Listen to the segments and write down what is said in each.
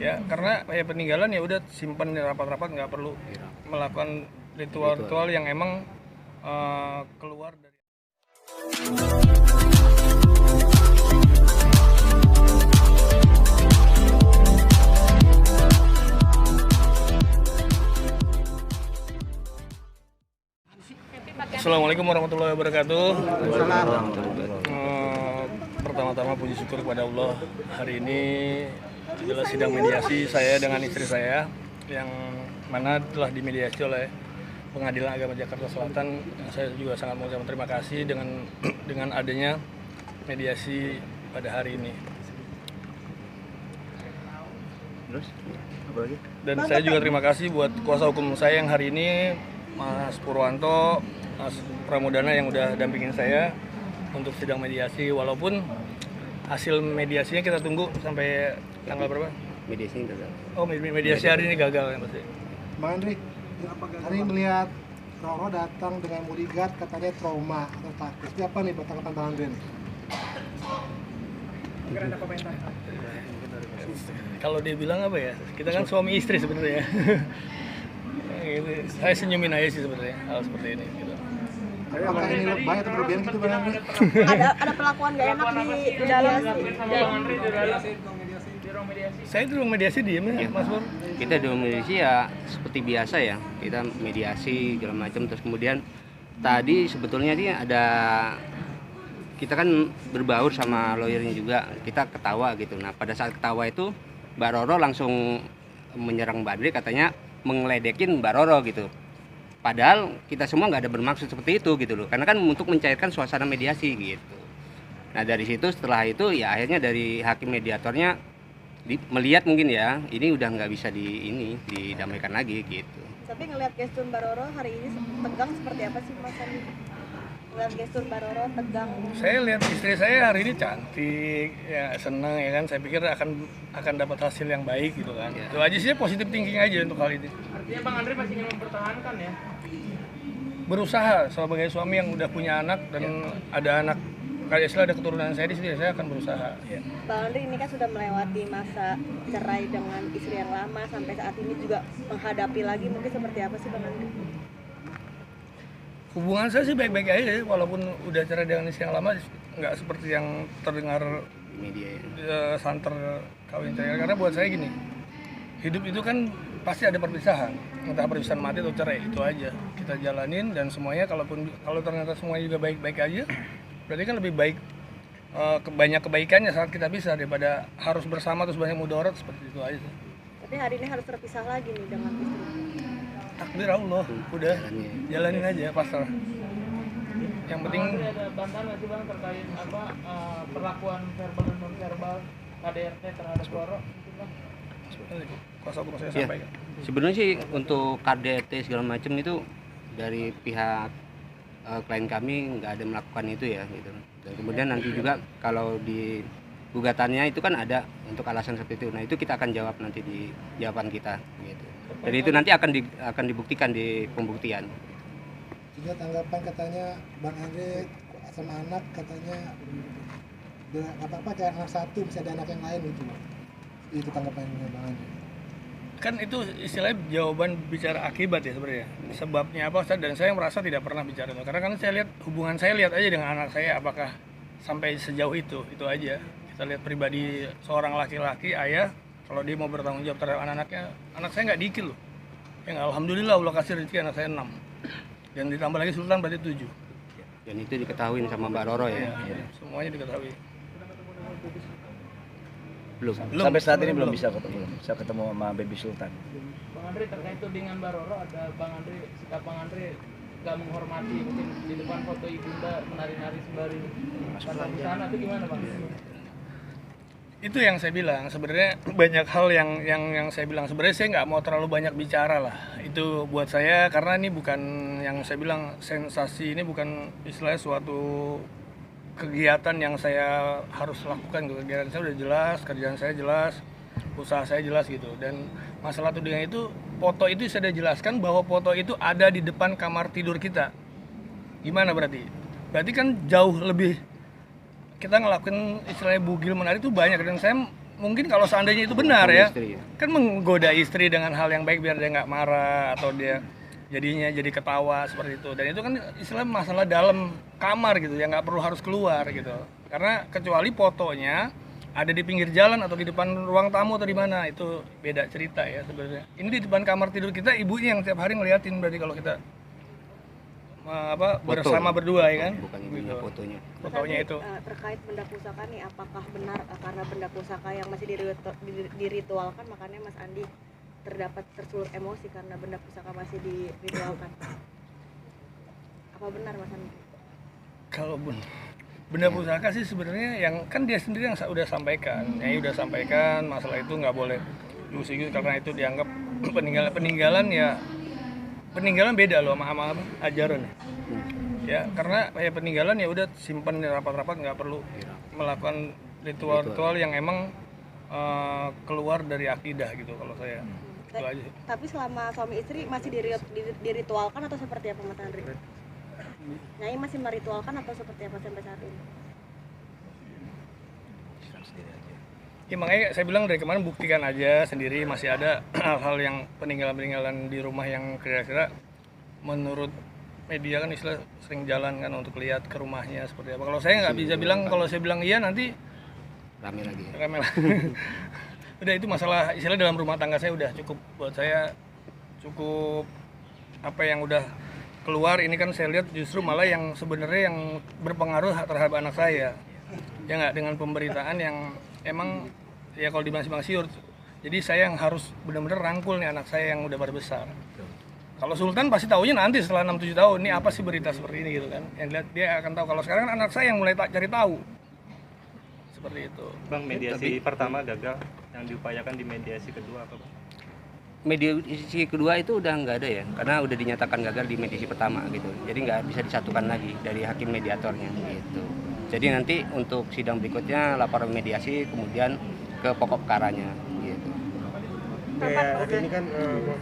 ya, karena ya peninggalan ya udah simpan rapat-rapat, nggak perlu melakukan ritual-ritual yang emang keluar dari. Assalamualaikum warahmatullahi wabarakatuh. Pertama-tama puji syukur kepada Allah. Hari ini adalah sidang mediasi saya dengan istri saya yang mana telah dimediasi oleh Pengadilan Agama Jakarta Selatan. Saya juga sangat mengucapkan terima kasih dengan adanya mediasi pada hari ini. Dan saya juga terima kasih buat kuasa hukum saya yang hari ini, Mas Purwanto, Mas Pramudana yang udah dampingin saya untuk sidang mediasi, walaupun hasil mediasinya kita tunggu sampai tanggal berapa? Mediasi gagal. Oh, mediasi hari ini gagal ya pasti. Bang Andri, hari ini melihat Roro datang dengan bodyguard katanya trauma atau takut. Ini apa nih tanggapan Bang Andri? Kalau dia bilang apa ya? Kita kan suami istri sebenarnya. Saya senyumin aja sih sebenarnya hal seperti ini. Gitu. Apakah ini lebay atau berlebihan gitu Bang Andri? Ada perlakuan gak enak di dalam Saya di ruang mediasi diem ya, Mas Pur. Kita di mediasi ya seperti biasa ya. Kita mediasi segala macam, terus kemudian tadi sebetulnya dia ada, kita kan berbaur sama lawyernya juga, kita ketawa gitu. Nah pada saat ketawa itu Mbak Roro langsung menyerang Mbak Andri, katanya mengeledekin Mbak Roro gitu. Padahal kita semua nggak ada bermaksud seperti itu gitu loh, karena kan untuk mencairkan suasana mediasi gitu. Nah dari situ, setelah itu ya akhirnya dari hakim mediatornya melihat mungkin ya ini udah nggak bisa didamaikan lagi gitu. Tapi ngelihat gestur Mbak Roro hari ini tegang seperti apa sih Mas Andi? Ngelihat gestur Mbak Roro tegang. Saya lihat istri saya hari ini cantik, ya senang ya kan. Saya pikir akan dapat hasil yang baik gitu kan. Itu aja sih, positif thinking aja untuk hal ini. Artinya Bang Andri masih ingin mempertahankan ya? Berusaha sebagai suami yang udah punya anak dan ada anak, kalau istilah ada keturunan saya di sini, saya akan berusaha. Ya. Bang Andri ini kan sudah melewati masa cerai dengan istri yang lama, sampai saat ini juga menghadapi lagi, mungkin seperti apa sih Bang Andri? Hubungan saya sih baik-baik aja, walaupun udah cerai dengan istri yang lama, nggak seperti yang terdengar Media santer kawin cerai. Karena buat saya gini, hidup itu kan pasti ada perpisahan, entah perpisahan mati atau cerai, itu aja kita jalanin. Dan semuanya kalau ternyata semuanya juga baik-baik aja, berarti kan lebih baik banyak kebaikannya saat kita bisa daripada harus bersama terus banyak mudarat, seperti itu aja. Tapi hari ini harus terpisah lagi nih dengan istri. Takdir Allah, udah jalanin aja pasrah. Yang penting ada bantahan nggak sih Bang terkait perlakuan verbal dan non verbal KDRT terhadap Roro? kuasa hukum saya ya, sampaikan. sebenarnya sih untuk KDRT segala macam itu dari pihak klien kami nggak ada melakukan itu ya gitu. Dan kemudian nanti juga kalau di gugatannya itu kan ada untuk alasan seperti itu. Nah itu kita akan jawab nanti di jawaban kita gitu. Jadi itu nanti akan dibuktikan di pembuktian. Juga tanggapan katanya Bang Andri sama anak katanya apa-apa kayak anak satu bisa ada anak yang lain gitu. Itu tanggapannya Bang Andri. Kan itu istilahnya jawaban bicara akibat ya sebenarnya. Sebabnya apa, dan saya merasa tidak pernah bicara itu. Karena kan saya lihat hubungan saya lihat aja dengan anak saya apakah sampai sejauh itu aja. Kita lihat pribadi seorang laki-laki ayah, kalau dia mau bertanggung jawab terhadap anak-anaknya, anak saya nggak dikit loh. Yang alhamdulillah Allah kasih rezeki anak saya 6. Dan ditambah lagi Sultan berarti 7. Dan itu diketahui sama Mbak Roro ya. Semuanya diketahui. Belum. Sampai saat ini belum bisa ketemu sama Baby Sultan. Bang Andri terkait tudingan Mbak Roro, ada sikap Bang Andri nggak menghormati, mungkin di depan foto ibunda menari-nari sembari pasang busana, itu gimana Bang? Itu yang saya bilang, sebenarnya banyak hal yang saya bilang, sebenarnya saya nggak mau terlalu banyak bicara lah. Itu buat saya, karena ini bukan yang saya bilang sensasi, ini bukan istilahnya suatu kegiatan yang saya harus lakukan. Kegiatan saya udah jelas, kerjaan saya jelas, usaha saya jelas gitu. Dan masalah tudingan itu, foto itu saya udah jelaskan bahwa foto itu ada di depan kamar tidur kita. Gimana berarti? Berarti kan jauh lebih, kita ngelakuin istilahnya bugil menari itu banyak. Dan saya mungkin kalau seandainya itu benar ya, Istri ya. kan menggoda istri dengan hal yang baik biar dia nggak marah atau dia jadinya jadi ketawa seperti itu. Dan itu kan istilah masalah dalam kamar gitu, yang nggak perlu harus keluar gitu. Karena kecuali fotonya ada di pinggir jalan atau di depan ruang tamu atau di mana, itu beda cerita ya sebenarnya. Ini di depan kamar tidur kita, ibunya yang tiap hari ngeliatin, berarti kalau kita bersama berdua ya kan. Bukan ibunya, Gitu. fotonya. Fotonya itu. Terkait benda pusaka nih, apakah benar karena benda pusaka yang masih diritualkan makanya Mas Andi terdapat tersulut emosi karena benda pusaka masih diritualkan? Apa benar Mas Andi? Kalau benda pusaka sih sebenarnya yang kan dia sendiri yang udah sampaikan, udah sampaikan masalah itu nggak boleh diusik karena itu dianggap peninggalan ya, peninggalan beda loh sama ajaran ya, karena kayak peninggalan ya udah simpan rapat-rapat, nggak perlu melakukan ritual-ritual yang emang keluar dari akidah gitu kalau saya. Itu aja. Tapi selama suami istri masih diritualkan atau seperti apa Mas Andri? Nyai masih meritualkan atau seperti apa sampai saat ini? Ya makanya saya bilang dari kemarin buktikan aja sendiri, masih ada hal-hal yang peninggalan-peninggalan di rumah yang kira-kira menurut media kan istilah sering jalan kan untuk lihat ke rumahnya seperti apa. Kalau saya nggak bisa bilang, kalau saya bilang iya nanti Rame lagi. rame lah. Udah itu masalah istilah dalam rumah tangga saya udah cukup, buat saya cukup apa yang udah keluar ini kan saya lihat justru malah yang sebenarnya yang berpengaruh terhadap anak saya. Ya nggak, dengan pemberitaan yang emang ya kalau dimasing siur. Jadi saya yang harus benar-benar rangkul nih anak saya yang udah pada besar. Kalau Sultan pasti taunya nanti setelah 6-7 tahun, ini apa sih berita seperti ini gitu kan. Yang lihat dia akan tahu. Kalau sekarang kan anak saya yang mulai cari tahu. Seperti itu. Bang, mediasi pertama gagal, yang diupayakan di mediasi kedua apa Bang? Mediasi kedua itu udah nggak ada ya, karena udah dinyatakan gagal di mediasi pertama gitu. Jadi nggak bisa disatukan lagi dari hakim mediatornya gitu. Jadi nanti untuk sidang berikutnya laporan mediasi kemudian ke pokok perkaranya gitu. Kayak ini kan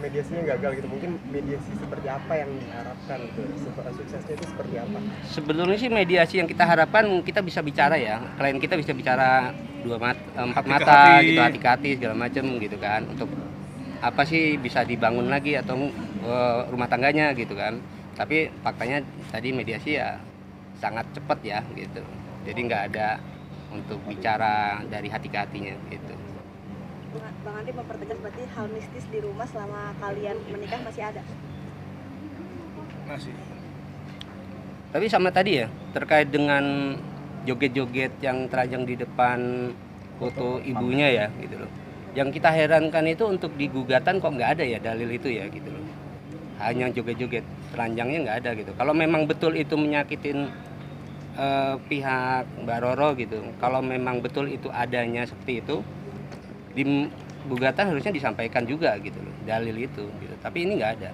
mediasinya gagal gitu, mungkin mediasi seperti apa yang diharapkan gitu, suksesnya itu seperti apa? Sebetulnya sih mediasi yang kita harapkan kita bisa bicara ya, klien kita bisa bicara empat mata gitu, hati ke hati segala macam gitu kan, untuk apa sih bisa dibangun lagi atau rumah tangganya gitu kan. Tapi faktanya tadi mediasi ya sangat cepat ya gitu, jadi nggak ada untuk bicara dari hati ke hatinya gitu. Bang Andi mempertegas berarti hal mistis di rumah selama kalian menikah masih ada? Masih. Tapi sama tadi ya, terkait dengan joget-joget yang teranjang di depan foto ibunya ya gitu loh. Yang kita herankan itu untuk di gugatan kok nggak ada ya dalil itu ya gitu loh. Hanya joget-joget, teranjangnya nggak ada gitu. Kalau memang betul itu menyakitin pihak Mbak Roro gitu, kalau memang betul itu adanya seperti itu, di gugatan harusnya disampaikan juga gitu loh, dalil itu gitu. Tapi ini nggak ada.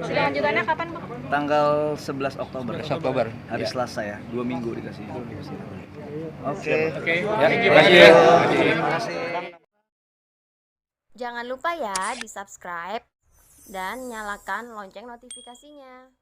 Sidang lanjutannya kapan Bang? Tanggal 11 Oktober. 11 Oktober. Hari Ya. Selasa ya, 2 minggu dikasih. Oke. Oke. Ya, terima kasih. Jangan lupa ya di subscribe dan nyalakan lonceng notifikasinya.